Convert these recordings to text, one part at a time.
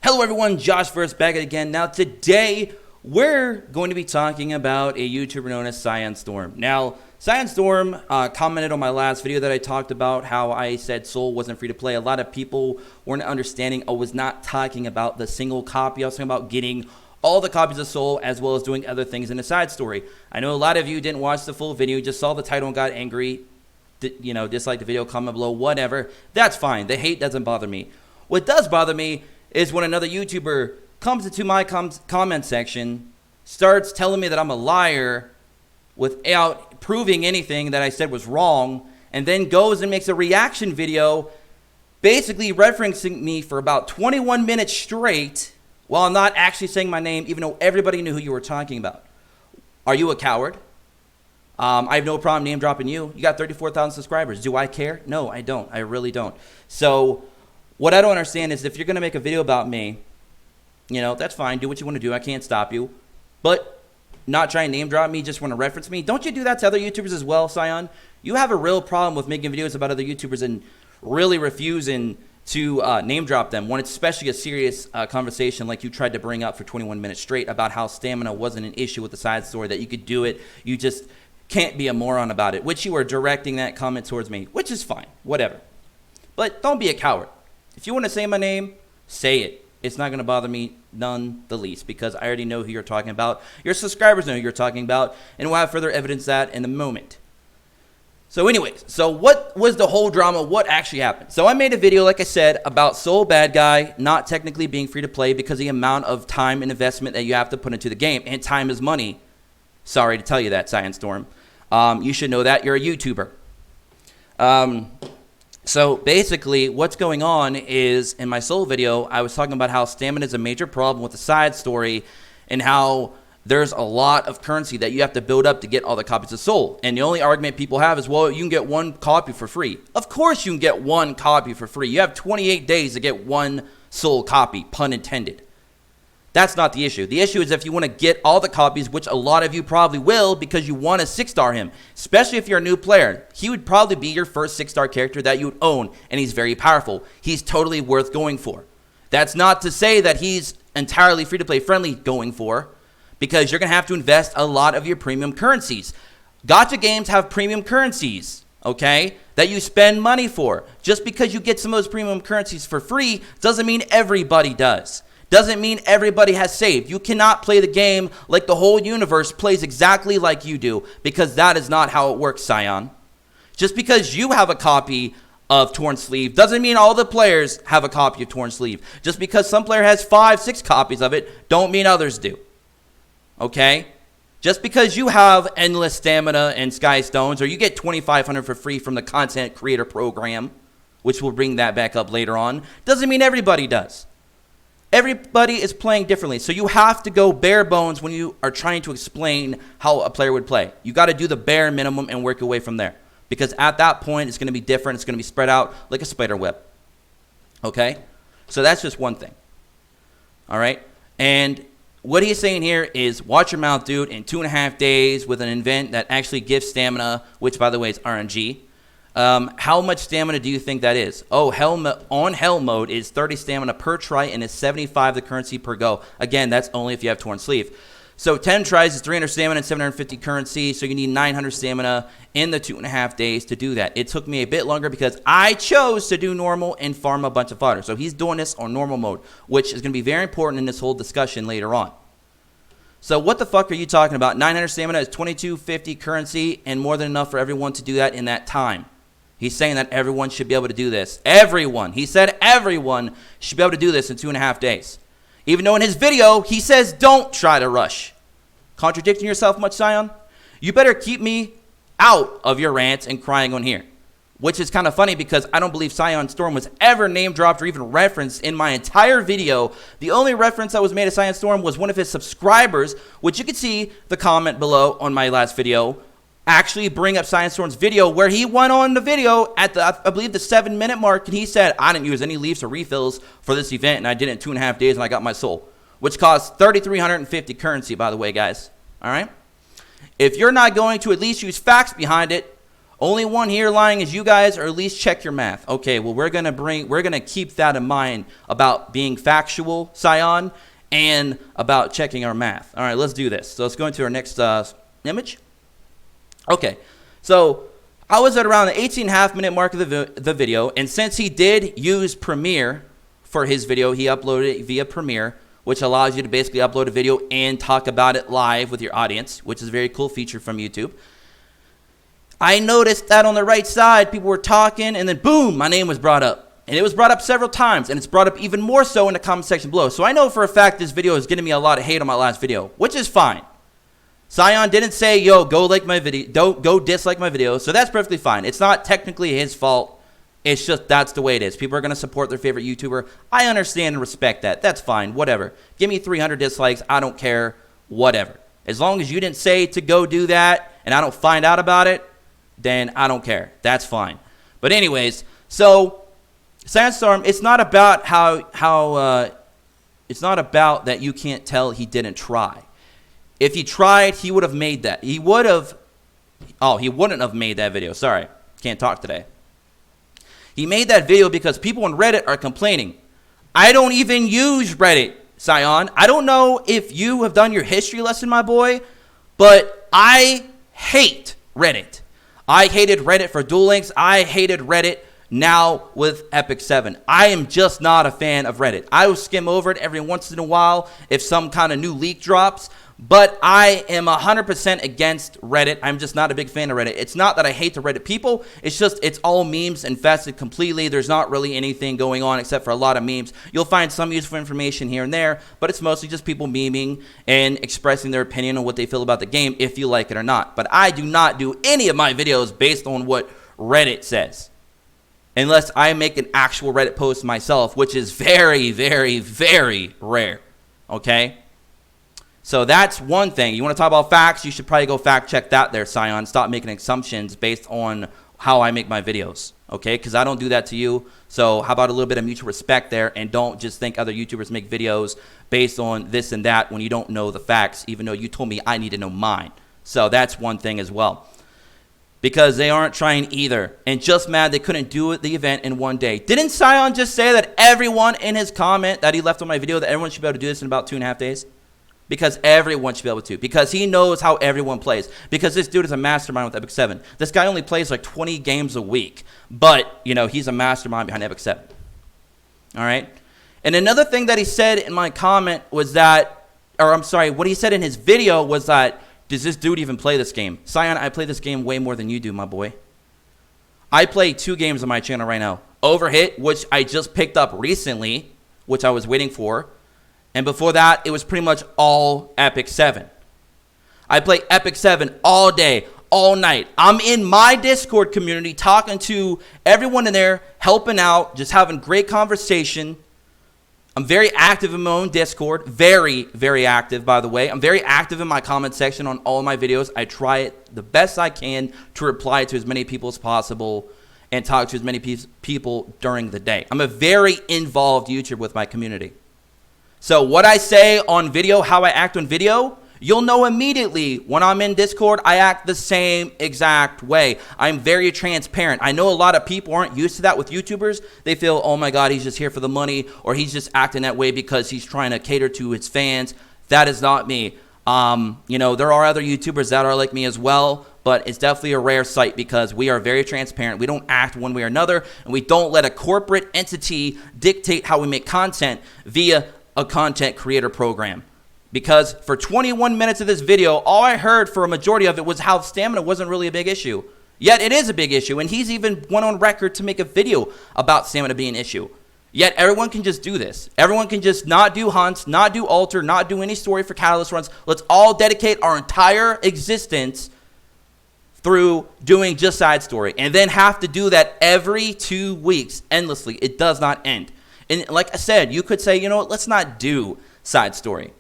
Hello everyone, Josh first back again. Now today we're going to be talking about a YouTuber known as Scion Storm. Now Scion Storm commented on my last video that I talked about how I said Seoul wasn't free to play. A lot of people weren't understanding I was not talking about the single copy. I was talking about getting all the copies of Seoul as well as doing other things in the side story. I know a lot of you didn't watch the full video, just saw the title and got angry, disliked the video, comment below, whatever. That's fine. The hate doesn't bother me. What does bother me is when another YouTuber comes into my comment section, starts telling me that I'm a liar without proving anything that I said was wrong, and then goes and makes a reaction video basically referencing me for about 21 minutes straight while not actually saying my name, even though everybody knew who you were talking about. Are you a coward? I have no problem name dropping you. You got 34,000 subscribers. Do I care? No, I don't. I really don't. So what I don't understand is if you're going to make a video about me, that's fine. Do what you want to do. I can't stop you. But not try and name drop me, just want to reference me. Don't you do that to other YouTubers as well, Scion? You have a real problem with making videos about other YouTubers and really refusing to name drop them when it's especially a serious conversation like you tried to bring up for 21 minutes straight about how stamina wasn't an issue with the side story, that you could do it. You just can't be a moron about it, which you are directing that comment towards me, which is fine. Whatever. But don't be a coward. If you want to say my name, say it. It's not going to bother me none the least because I already know who you're talking about. Your subscribers know who you're talking about, and we'll have further evidence of that in a moment. So anyways, so what was the whole drama? What actually happened? So I made a video, like I said, about Seoul Bad Guy not technically being free to play because of the amount of time and investment that you have to put into the game, and time is money. Sorry to tell you that, Scion Storm. You should know that. You're a YouTuber. So basically what's going on is in my Seoul video, I was talking about how stamina is a major problem with the side story and how there's a lot of currency that you have to build up to get all the copies of Seoul. And the only argument people have is, well, you can get one copy for free. Of course you can get one copy for free. You have 28 days to get one Seoul copy, pun intended. That's not the issue. The issue is if you want to get all the copies, which a lot of you probably will because you want to 6-star him, especially if you're a new player. He would probably be your first 6-star character that you would own, and he's very powerful. He's totally worth going for. That's not to say that he's entirely free-to-play friendly going for, because you're going to have to invest a lot of your premium currencies. Gacha games have premium currencies, okay, that you spend money for. Just because you get some of those premium currencies for free doesn't mean everybody does. Doesn't mean everybody has saved. You cannot play the game like the whole universe plays exactly like you do, because that is not how it works, Scion. Just because you have a copy of Torn Sleeve doesn't mean all the players have a copy of Torn Sleeve. Just because some player has 5, 6 copies of it, don't mean others do. Okay? Just because you have endless stamina and sky stones, or you get 2,500 for free from the content creator program, which we'll bring that back up later on, doesn't mean everybody does. Everybody is playing differently, so you have to go bare bones when you are trying to explain how a player would play. You got to do the bare minimum and work your way from there, because at that point it's going to be different. It's going to be spread out like a spider web. Okay? So that's just one thing. All right? And what he's saying here is watch your mouth, dude. In 2.5 days with an event that actually gives stamina, which by the way is RNG. How much stamina do you think that is? Oh, on hell mode is 30 stamina per try and is 75 the currency per go. Again, that's only if you have Torn Sleeve. So 10 tries is 300 stamina and 750 currency. So you need 900 stamina in the 2.5 days to do that. It took me a bit longer because I chose to do normal and farm a bunch of fodder. So he's doing this on normal mode, which is going to be very important in this whole discussion later on. So what the fuck are you talking about? 900 stamina is 2250 currency and more than enough for everyone to do that in that time. He's saying that everyone should be able to do this. Everyone. He said everyone should be able to do this in 2.5 days. Even though in his video, he says don't try to rush. Contradicting yourself much, Scion? You better keep me out of your rants and crying on here. Which is kind of funny because I don't believe Scion Storm was ever name dropped or even referenced in my entire video. The only reference that was made to Scion Storm was one of his subscribers, which you can see the comment below on my last video, actually bring up Scion Storm's video where he went on the video at the, I believe, the 7-minute mark, and he said, I didn't use any leaves or refills for this event, and I did it in 2.5 days, and I got my soul, which cost 3,350 currency, by the way, guys. All right? If you're not going to at least use facts behind it, Only one here lying is you guys, or at least check your math. Okay, well, we're gonna keep that in mind about being factual, Scion, and about checking our math. All right, let's do this. So let's go into our next image. Okay, so I was at around the 18.5-minute mark of the video, and since he did use Premiere for his video, he uploaded it via Premiere, which allows you to basically upload a video and talk about it live with your audience, which is a very cool feature from YouTube. I noticed that on the right side, people were talking, and then boom, my name was brought up. And it was brought up several times, and it's brought up even more so in the comment section below. So I know for a fact this video is getting me a lot of hate on my last video, which is fine. Scion didn't say, yo, go like my video, don't go dislike my video, so that's perfectly fine. It's not technically his fault. It's just that's the way it is. People are going to support their favorite YouTuber. I understand and respect that. That's fine, whatever. Give me 300 dislikes, I don't care, whatever. As long as you didn't say to go do that, and I don't find out about it, then I don't care. That's fine. But anyways, so Sandstorm, it's not about it's not about that you can't tell he didn't try. If he tried, he would have made that. He wouldn't have made that video. Sorry, can't talk today. He made that video because people on Reddit are complaining. I don't even use Reddit, Scion. I don't know if you have done your history lesson, my boy, but I hate Reddit. I hated Reddit for Duel Links. I hated Reddit now with Epic 7. I am just not a fan of Reddit. I will skim over it every once in a while if some kind of new leak drops, but I am 100% against Reddit. I'm just not a big fan of Reddit. It's not that I hate the Reddit people. It's just it's all memes infested completely. There's not really anything going on except for a lot of memes. You'll find some useful information here and there, but it's mostly just people memeing and expressing their opinion on what they feel about the game, if you like it or not. But I do not do any of my videos based on what Reddit says, unless I make an actual Reddit post myself, which is very, very, very rare, okay? So that's one thing. You want to talk about facts, you should probably go fact check that there, Scion. Stop making assumptions based on how I make my videos, okay? Because I don't do that to you. So how about a little bit of mutual respect there, and don't just think other YouTubers make videos based on this and that when you don't know the facts, even though you told me I need to know mine. So that's one thing as well. Because they aren't trying either, and just mad they couldn't do the event in one day. Didn't Scion just say that everyone in his comment that he left on my video, that everyone should be able to do this in about 2.5 days? Because everyone should be able to. Because he knows how everyone plays. Because this dude is a mastermind with Epic 7. This guy only plays like 20 games a week. But, you know, he's a mastermind behind Epic 7. All right? And another thing that he said in my comment was that, or I'm sorry, what he said in his video was that, does this dude even play this game? Scion, I play this game way more than you do, my boy. I play 2 games on my channel right now. Overhit, which I just picked up recently, which I was waiting for. And before that, it was pretty much all Epic 7. I play Epic 7 all day, all night. I'm in my Discord community talking to everyone in there, helping out, just having great conversation. I'm very active in my own Discord. Very, very active, by the way. I'm very active in my comment section on all of my videos. I try it the best I can to reply to as many people as possible and talk to as many people during the day. I'm a very involved YouTuber with my community. So what I say on video, how I act on video, you'll know immediately when I'm in Discord, I act the same exact way. I'm very transparent. I know a lot of people aren't used to that with YouTubers. They feel, oh my God, he's just here for the money, or he's just acting that way because he's trying to cater to his fans. That is not me. You know, there are other YouTubers that are like me as well, but it's definitely a rare sight because we are very transparent. We don't act one way or another, and we don't let a corporate entity dictate how we make content via a content creator program. Because for 21 minutes of this video, all I heard for a majority of it was how stamina wasn't really a big issue. Yet it is a big issue, and he's even went on record to make a video about stamina being an issue. Yet everyone can just do this. Everyone can just not do hunts, not do altar, not do any story for catalyst runs. Let's all dedicate our entire existence through doing just side story, and then have to do that every 2 weeks endlessly. It does not end. And like I said, you could say, you know what, let's not do side story.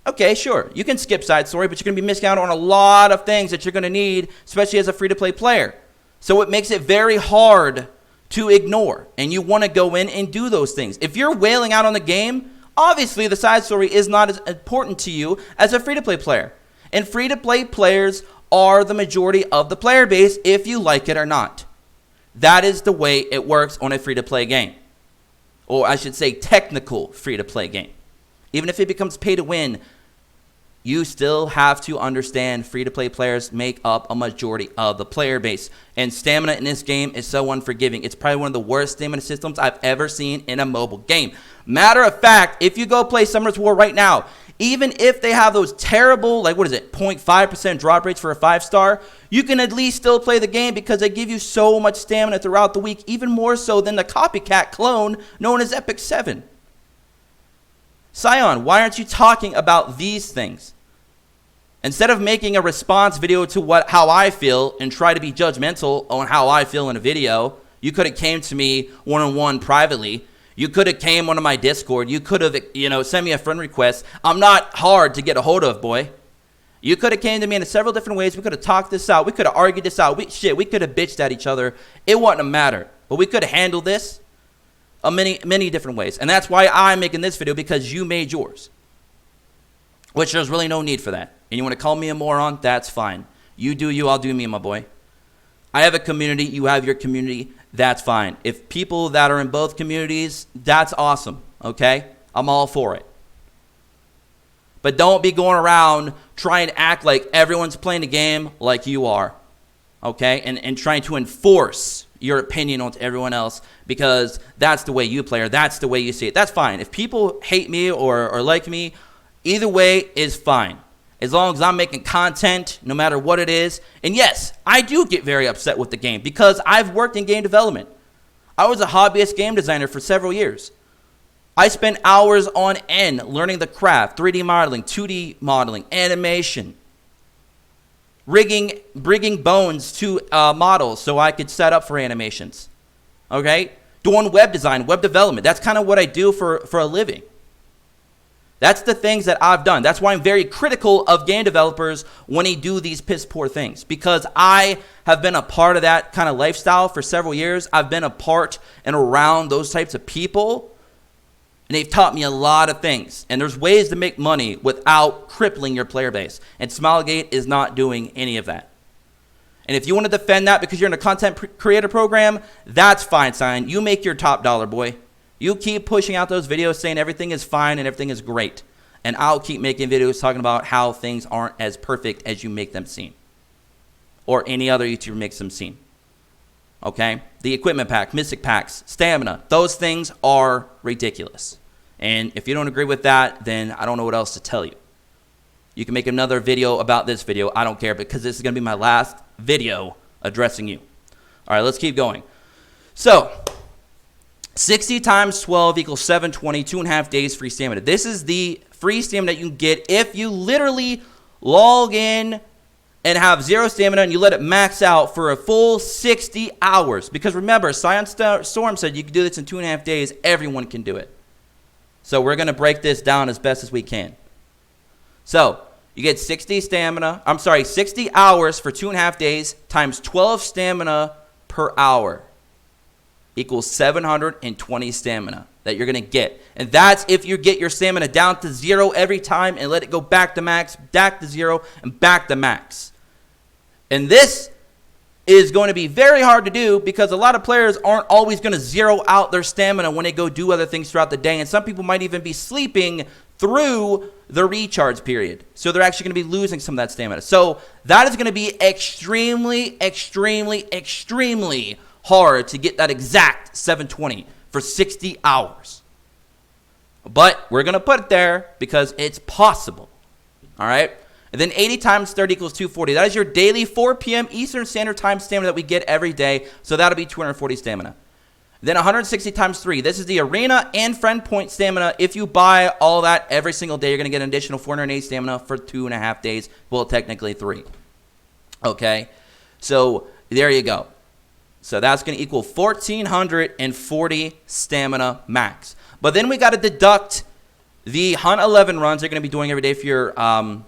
Okay, sure, you can skip side story, but you're going to be missing out on a lot of things that you're going to need, especially as a free-to-play player. So it makes it very hard to ignore, and you want to go in and do those things. If you're wailing out on the game, obviously the side story is not as important to you as a free-to-play player. And free-to-play players are the majority of the player base, if you like it or not. That is the way it works on a free-to-play game. Or I should say technical free-to-play game. Even if it becomes pay-to-win, you still have to understand free-to-play players make up a majority of the player base. And stamina in this game is so unforgiving. It's probably one of the worst stamina systems I've ever seen in a mobile game. Matter of fact, if you go play Summer's War right now, even if they have those terrible, like 0.5% drop rates for a 5-star, you can at least still play the game because they give you so much stamina throughout the week, even more so than the copycat clone known as Epic 7. Scion, why aren't you talking about these things? Instead of making a response video to how I feel and try to be judgmental on how I feel in a video, you could have came to me one-on-one privately. You could have came onto my Discord. You could have, sent me a friend request. I'm not hard to get a hold of, boy. You could have came to me in several different ways. We could have talked this out. We could have argued this out. We could have bitched at each other. It wouldn't have mattered. But we could have handled this many different ways. And that's why I'm making this video, because you made yours. Which there's really no need for that. And you want to call me a moron? That's fine. You do you, I'll do me, my boy. I have a community. You have your community. That's fine. If people that are in both communities, that's awesome, okay? I'm all for it. But don't be going around trying to act like everyone's playing the game like you are, okay? And trying to enforce your opinion onto everyone else because that's the way you play or that's the way you see it. That's fine. If people hate me or like me, either way is fine. As long as I'm making content, no matter what it is. And yes, I do get very upset with the game because I've worked in game development. I was a hobbyist game designer for several years. I spent hours on end learning the craft, 3D modeling, 2D modeling, animation, bringing bones to models so I could set up for animations. Okay? Doing web design, web development. That's kind of what I do for a living. That's the things that I've done. That's why I'm very critical of game developers when they do these piss poor things. Because I have been a part of that kind of lifestyle for several years. I've been a part and around those types of people. And they've taught me a lot of things. And there's ways to make money without crippling your player base. And Smilegate is not doing any of that. And if you want to defend that because you're in a content creator program, that's fine, Scion. You make your top dollar, boy. You keep pushing out those videos saying everything is fine and everything is great. And I'll keep making videos talking about how things aren't as perfect as you make them seem. Or any other YouTuber makes them seem. Okay? The equipment pack, mystic packs, stamina, those things are ridiculous. And if you don't agree with that, then I don't know what else to tell you. You can make another video about this video. I don't care because this is going to be my last video addressing you. All right, let's keep going. So 60 times 12 equals 720, 2.5 days free stamina. This is the free stamina that you can get if you literally log in and have 0 stamina and you let it max out for a full 60 hours. Because remember, Scion Storm said you can do this in 2.5 days. Everyone can do it. So we're going to break this down as best as we can. So you get 60 hours for 2.5 days times 12 stamina per hour. Equals 720 stamina that you're going to get. And that's if you get your stamina down to 0 every time and let it go back to max, back to 0, and back to max. And this is going to be very hard to do because a lot of players aren't always going to zero out their stamina when they go do other things throughout the day. And some people might even be sleeping through the recharge period. So they're actually going to be losing some of that stamina. So that is going to be extremely hard to get that exact 720 for 60 hours. But we're going to put it there because it's possible. All right? And then 80 times 30 equals 240. That is your daily 4 p.m. Eastern Standard Time stamina that we get every day. So that'll be 240 stamina. Then 160 times 3. This is the arena and friend point stamina. If you buy all that every single day, you're going to get an additional 480 stamina for 2.5 days. Well, technically 3. Okay? So there you go. So that's going to equal 1,440 stamina max. But then we got to deduct the Hunt 11 runs you're going to be doing every day for your, the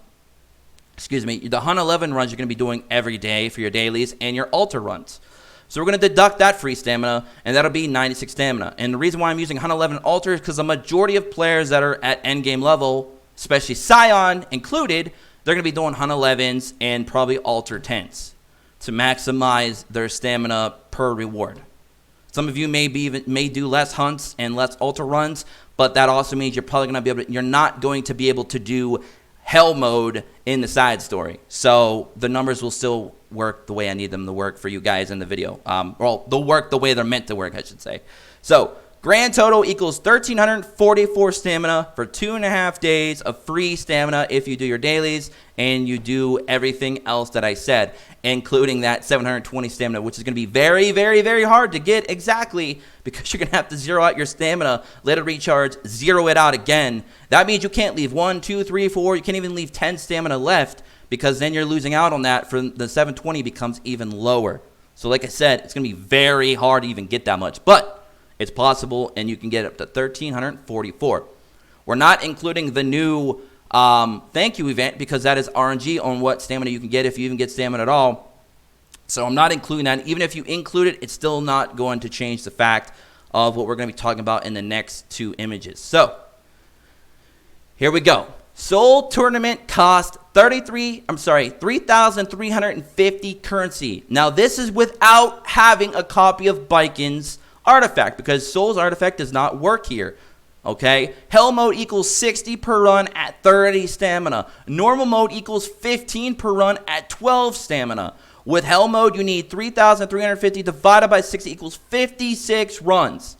Hunt 11 runs you're going to be doing every day for your dailies and your altar runs. So we're going to deduct that free stamina, and that'll be 96 stamina. And the reason why I'm using Hunt 11 altar is because the majority of players that are at endgame level, especially Scion included, they're going to be doing 111s and probably alter 10s to maximize their stamina per reward. Some of you may do less hunts and less alter runs, but that also means you're probably going to be you're not going to be able to do hell mode in the side story. So the numbers will still work the way I need them to work for you guys in the video. Well, they'll work the way they're meant to work, I should say. So grand total equals 1,344 stamina for 2.5 days of free stamina if you do your dailies and you do everything else that I said, including that 720 stamina, which is going to be very, very, very hard to get exactly because you're going to have to zero out your stamina, let it recharge, zero it out again. That means you can't leave 1, 2, 3, 4. You can't even leave 10 stamina left because then you're losing out on that. For the 720 becomes even lower. So like I said, it's going to be very hard to even get that much, but it's possible, and you can get up to 1,344. We're not including the new thank you event because that is RNG on what stamina you can get if you even get stamina at all. So I'm not including that. Even if you include it, it's still not going to change the fact of what we're going to be talking about in the next 2 images. So here we go. Seoul Tournament cost 3,350 currency. Now this is without having a copy of Baikon's artifact because Seoul's artifact does not work here. Okay, hell mode equals 60 per run at 30 stamina. Normal mode equals 15 per run at 12 stamina. With hell mode, you need 3,350 divided by 60 equals 56 runs.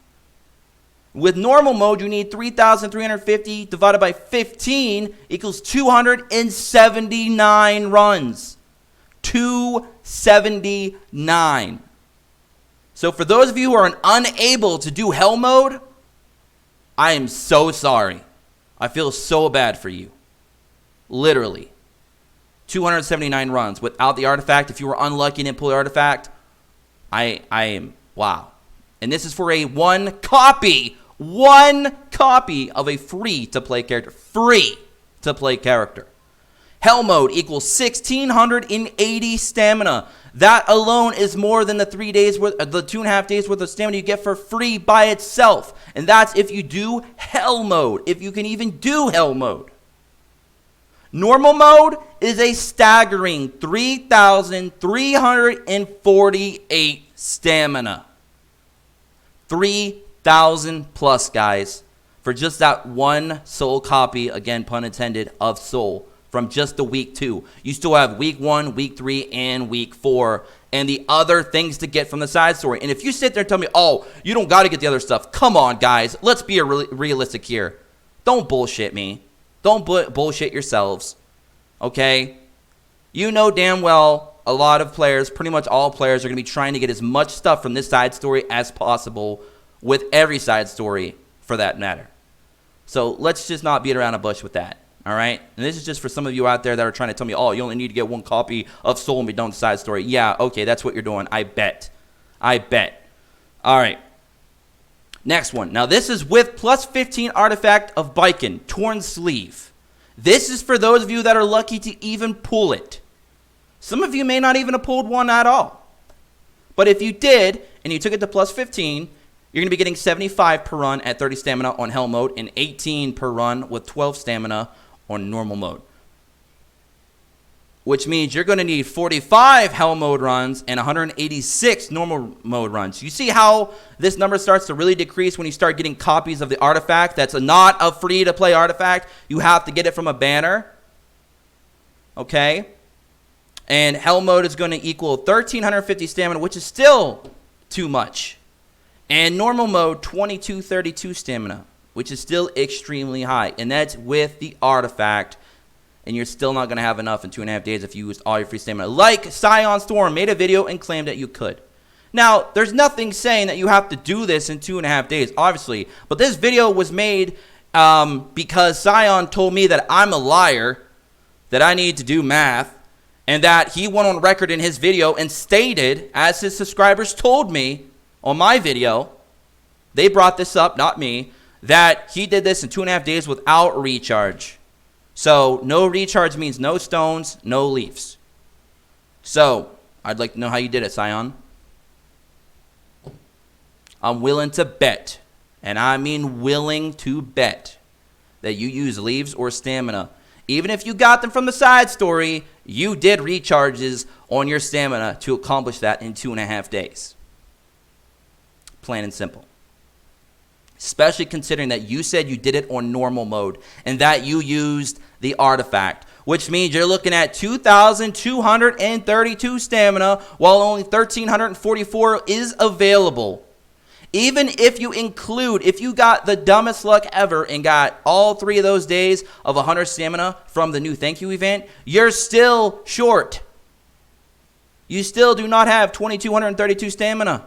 With normal mode, you need 3,350 divided by 15 equals 279 runs. 279. So for those of you who are unable to do hell mode, I am so sorry. I feel so bad for you. Literally. 279 runs without the artifact. If you were unlucky and didn't pull the artifact, I am, wow. And this is for a one copy of a free-to-play character. Free-to-play character. Hell mode equals 1,680 stamina. That alone is more than the 3 days worth, the 2.5 days worth of stamina you get for free by itself. And that's if you do hell mode, if you can even do hell mode. Normal mode is a staggering 3,348 stamina. 3,000 plus, guys, for just that one Soul copy, again, pun intended, of Soul. From just the week 2. You still have week 1, week 3, and week 4, and the other things to get from the side story. And if you sit there and tell me, oh, you don't got to get the other stuff, come on, guys. Let's be realistic here. Don't bullshit me. Don't bullshit yourselves, okay? You know damn well a lot of players, pretty much all players, are going to be trying to get as much stuff from this side story as possible with every side story for that matter. So let's just not beat around a bush with that. All right, and this is just for some of you out there that are trying to tell me, oh, you only need to get one copy of Soul and be done with the side story. Yeah, okay, that's what you're doing. I bet. All right, next one. Now, this is with plus 15 artifact of Baikon, Torn Sleeve. This is for those of you that are lucky to even pull it. Some of you may not even have pulled one at all. But if you did, and you took it to plus 15, you're going to be getting 75 per run at 30 stamina on hell mode and 18 per run with 12 stamina on normal mode, which means you're going to need 45 hell mode runs and 186 normal mode runs. You see how this number starts to really decrease when you start getting copies of the artifact that's not a free-to-play artifact. You have to get it from a banner, okay? And hell mode is going to equal 1,350 stamina, which is still too much. And normal mode, 2,232 stamina, which is still extremely high. And that's with the artifact. And you're still not going to have enough in 2.5 days if you used all your free stamina. Like Scion Storm made a video and claimed that you could. Now, there's nothing saying that you have to do this in 2.5 days, obviously. But this video was made because Scion told me that I'm a liar, that I need to do math, and that he went on record in his video and stated, as his subscribers told me on my video, they brought this up, not me, that he did this in 2.5 days without recharge. So no recharge means no stones, no leaves. So I'd like to know how you did it, Scion. I'm willing to bet, and I mean willing to bet, that you use leaves or stamina Even if you got them from the side story, you did recharges on your stamina to accomplish that in 2.5 days. Plain and simple. Especially considering that you said you did it on normal mode and that you used the artifact, which means you're looking at 2,232 stamina while only 1,344 is available. Even if you include, if you got the dumbest luck ever and got all 3 of those days of 100 stamina from the new thank you event, you're still short. You still do not have 2,232 stamina.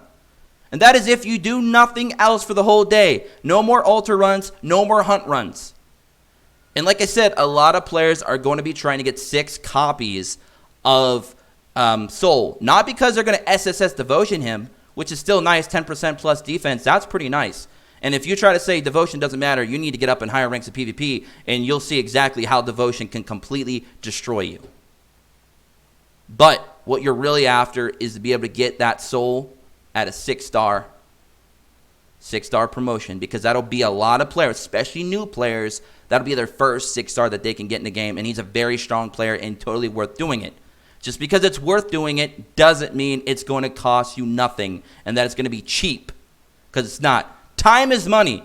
And that is if you do nothing else for the whole day. No more altar runs, no more hunt runs. And like I said, a lot of players are going to be trying to get 6 copies of Soul. Not because they're going to SSS Devotion him, which is still nice, 10% plus defense. That's pretty nice. And if you try to say Devotion doesn't matter, you need to get up in higher ranks of PvP, and you'll see exactly how Devotion can completely destroy you. But what you're really after is to be able to get that Soul at a 6-star promotion, because that'll be a lot of players, especially new players, that'll be their first 6-star that they can get in the game, and he's a very strong player and totally worth doing it. Just because it's worth doing it doesn't mean it's going to cost you nothing and that it's going to be cheap, because it's not. Time is money.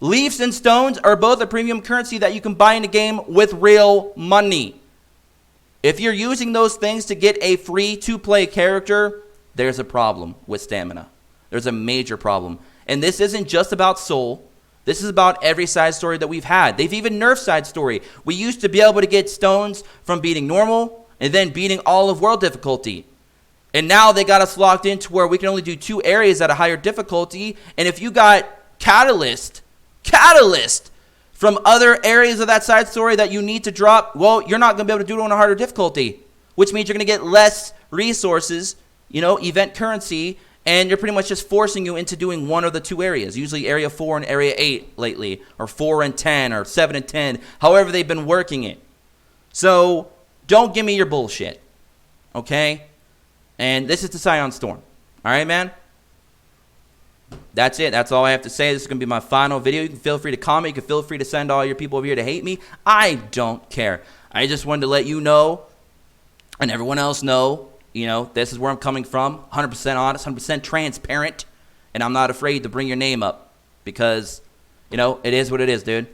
Leaves and stones are both a premium currency that you can buy in the game with real money. If you're using those things to get a free to play character, there's a problem with stamina. There's a major problem. And this isn't just about Soul. This is about every side story that we've had. They've even nerfed side story. We used to be able to get stones from beating normal and then beating all of world difficulty. And now they got us locked into where we can only do 2 areas at a higher difficulty. And if you got Catalyst from other areas of that side story that you need to drop, well, you're not going to be able to do it on a harder difficulty, which means you're going to get less resources, event currency, and you're pretty much just forcing you into doing one of the 2 areas, usually area 4 and area 8 lately, or 4 and 10, or 7 and 10, however they've been working it. So don't give me your bullshit, okay? And this is the Scion Storm. All right, man? That's it. That's all I have to say. This is going to be my final video. You can feel free to comment. You can feel free to send all your people over here to hate me. I don't care. I just wanted to let you know and everyone else know, this is where I'm coming from. 100% honest, 100% transparent. And I'm not afraid to bring your name up because, it is what it is, dude.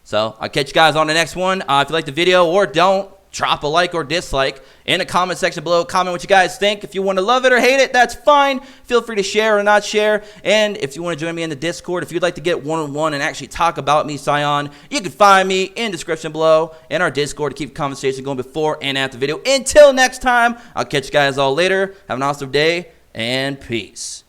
So I'll catch you guys on the next one. If you like the video or don't, drop a like or dislike in the comment section below. Comment what you guys think. If you want to love it or hate it, that's fine. Feel free to share or not share. And if you want to join me in the Discord, if you'd like to get one-on-one and actually talk about me, Scion, you can find me in the description below in our Discord to keep the conversation going before and after the video. Until next time, I'll catch you guys all later. Have an awesome day and peace.